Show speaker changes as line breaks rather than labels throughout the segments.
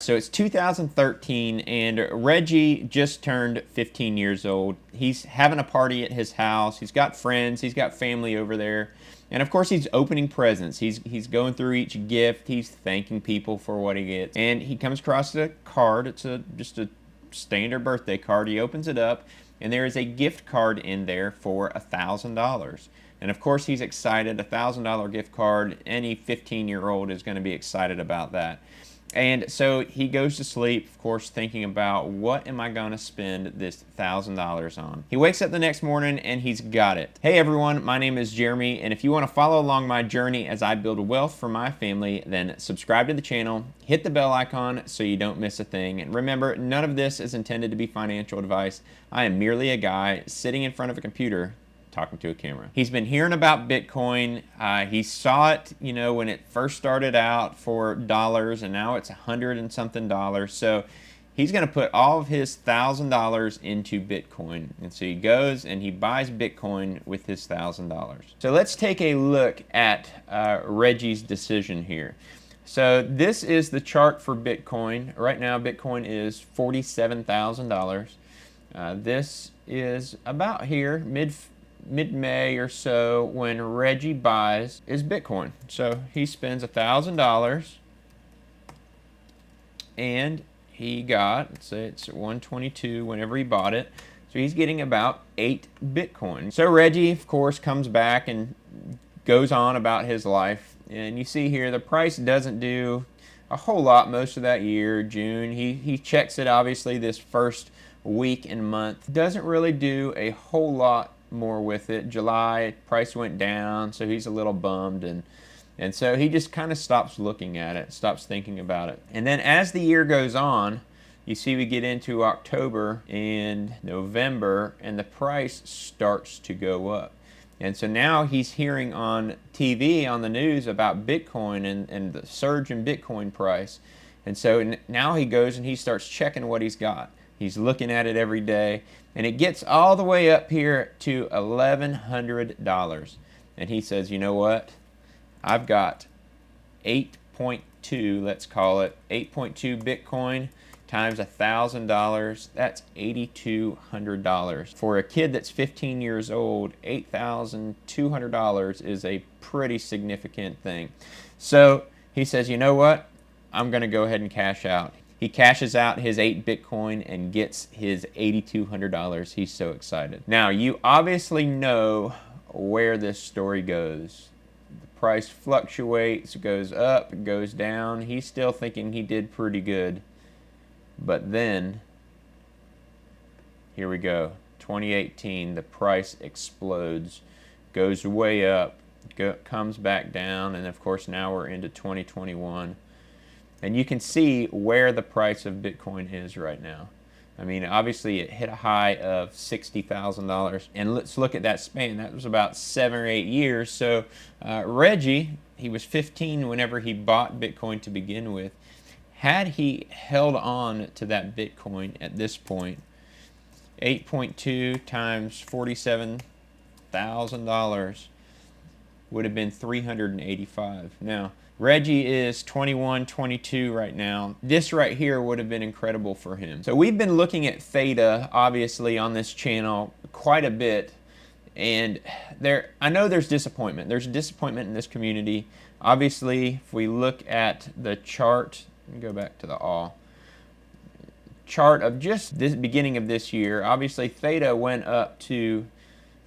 So it's 2013 and Reggie just turned 15 years old. He's having a party at his house. He's got friends, he's got family over there. And of course he's opening presents. He's going through each gift. He's thanking people for what he gets. And he comes across a card. It's just a standard birthday card. He opens it up and there is a gift card in there for $1,000. And of course he's excited. $1,000 gift card. Any 15-year-old is going to be excited about that. And so he goes to sleep, of course, thinking about, what am I going to spend this $1,000 on? He wakes up the next morning and he's got it. Hey everyone, my name is Jeremy, and if you want to follow along my journey as I build wealth for my family, then subscribe to the channel, hit the bell icon so you don't miss a thing. And remember, none of this is intended to be financial advice. I am merely a guy sitting in front of a computer talking to a camera. He's been hearing about Bitcoin. He saw it, you know, when it first started out for dollars, and now it's $100 and something. So he's going to put all of his $1,000 into Bitcoin. And so he goes and he buys Bitcoin with his $1,000. So let's take a look at Reggie's decision here. So this is the chart for Bitcoin. Right now, Bitcoin is $47,000. This is about here, mid-May or so, when Reggie buys his Bitcoin. So he spends $1,000 and he got, let's say it's 122 whenever he bought it. So he's getting about 8 Bitcoin. So Reggie, of course, comes back and goes on about his life. And you see here the price doesn't do a whole lot most of that year. June, he checks it obviously this first week and month. Doesn't really do a whole lot more with it. July, price went down, so he's a little bummed, and so he just kind of stops looking at it, stops thinking about it. And then as the year goes on, you see we get into October and November, and the price starts to go up. And so now he's hearing on TV, on the news, about Bitcoin and the surge in Bitcoin price. And so now he goes and he starts checking what he's got. He's looking at it every day, and it gets all the way up here to $1,100. And he says, you know what? I've got 8.2, let's call it, 8.2 Bitcoin times $1,000. That's $8,200. For a kid that's 15 years old, $8,200 is a pretty significant thing. So he says, you know what? I'm going to go ahead and cash out. He cashes out his 8 Bitcoin and gets his $8,200. He's so excited. Now, you obviously know where this story goes. The price fluctuates, goes up, goes down. He's still thinking he did pretty good. But then, here we go. 2018, the price explodes, goes way up, comes back down, and of course now we're into 2021. And you can see where the price of Bitcoin is right now. I mean, obviously it hit a high of $60,000. And let's look at that span. That was about 7 or 8 years. So Reggie, he was 15 whenever he bought Bitcoin to begin with. Had he held on to that Bitcoin at this point, 8.2 times $47,000 would have been $385. Now, Reggie is 21, 22 right now. This right here would have been incredible for him. So we've been looking at Theta, obviously, on this channel quite a bit. And I know there's disappointment. There's disappointment in this community. Obviously, if we look at the chart, let me go back to the all. Chart of just this beginning of this year, obviously Theta went up to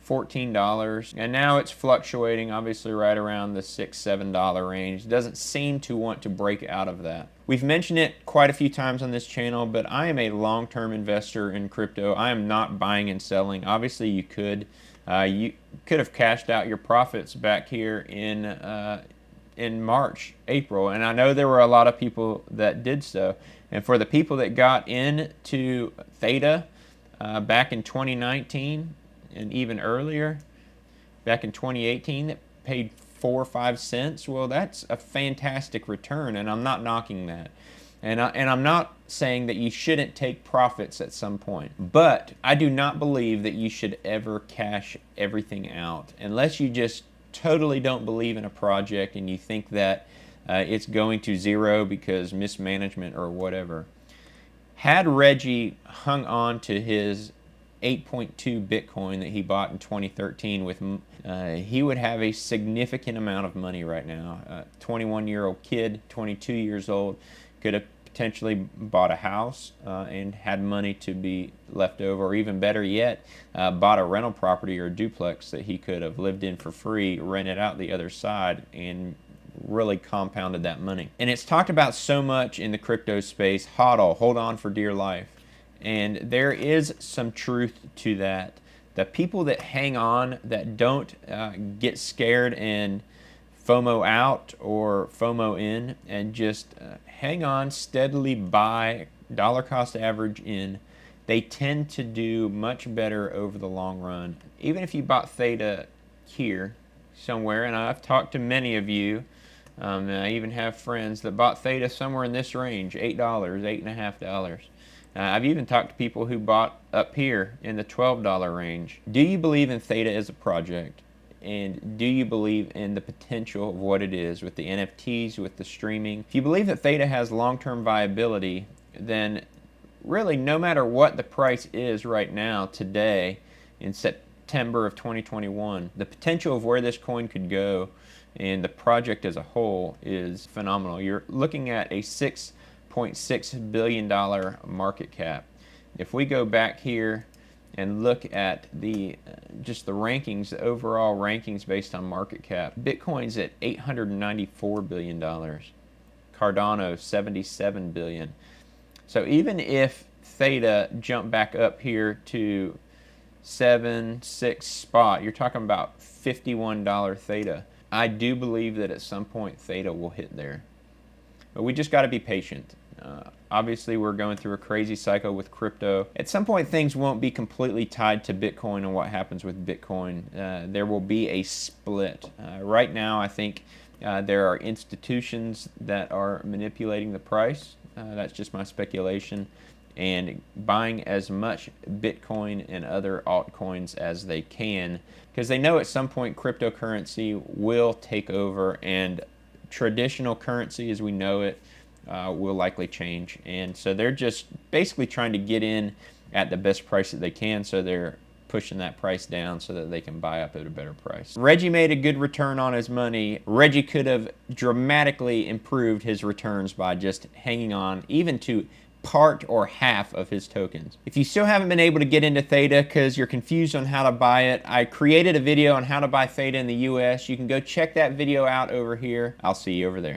$14, and now it's fluctuating obviously right around the $6, $7 range. It doesn't seem to want to break out of that. We've mentioned it quite a few times on this channel, but I am a long-term investor in crypto. I am not buying and selling. Obviously you could have cashed out your profits back here in March, April, and I know there were a lot of people that did so. And for the people that got into Theta back in 2019, and even earlier, back in 2018, that paid 4 or 5 cents. Well, that's a fantastic return, and I'm not knocking that. And I'm not saying that you shouldn't take profits at some point. But I do not believe that you should ever cash everything out unless you just totally don't believe in a project and you think that it's going to zero because mismanagement or whatever. Had Reggie hung on to his 8.2 Bitcoin that he bought in 2013 with, he would have a significant amount of money right now. 21-year-old kid, 22 years old, could have potentially bought a house and had money to be left over, or even better yet, bought a rental property or a duplex that he could have lived in for free, rented out the other side, and really compounded that money. And it's talked about so much in the crypto space, HODL, hold on for dear life. And there is some truth to that. The people that hang on, that don't get scared and FOMO out or FOMO in, and just hang on, steadily buy, dollar cost average in, they tend to do much better over the long run. Even if you bought Theta here somewhere, and I've talked to many of you, and I even have friends that bought Theta somewhere in this range, $8, $8.50. I've even talked to people who bought up here in the $12 range. Do you believe in Theta as a project? And do you believe in the potential of what it is with the NFTs, with the streaming? If you believe that Theta has long-term viability, then really no matter what the price is right now, today, in September of 2021, the potential of where this coin could go and the project as a whole is phenomenal. You're looking at a $6.6 billion market cap. If we go back here and look at the just the rankings, the overall rankings based on market cap, Bitcoin's at $894 billion, Cardano $77 billion. So even if Theta jumped back up here to 7-6 spot, you're talking about $51 Theta. I do believe that at some point Theta will hit there, but we just got to be patient. Obviously, we're going through a crazy cycle with crypto. At some point, things won't be completely tied to Bitcoin and what happens with Bitcoin. There will be a split. Right now, I think there are institutions that are manipulating the price. That's just my speculation. And buying as much Bitcoin and other altcoins as they can, because they know at some point cryptocurrency will take over and traditional currency as we know it will likely change. And so they're just basically trying to get in at the best price that they can, so they're pushing that price down so that they can buy up at a better price. Reggie made a good return on his money. Reggie could have dramatically improved his returns by just hanging on even to part or half of his tokens. If you still haven't been able to get into Theta because you're confused on how to buy it, I created a video on how to buy Theta in the US. You can go check that video out over here. I'll see you over there.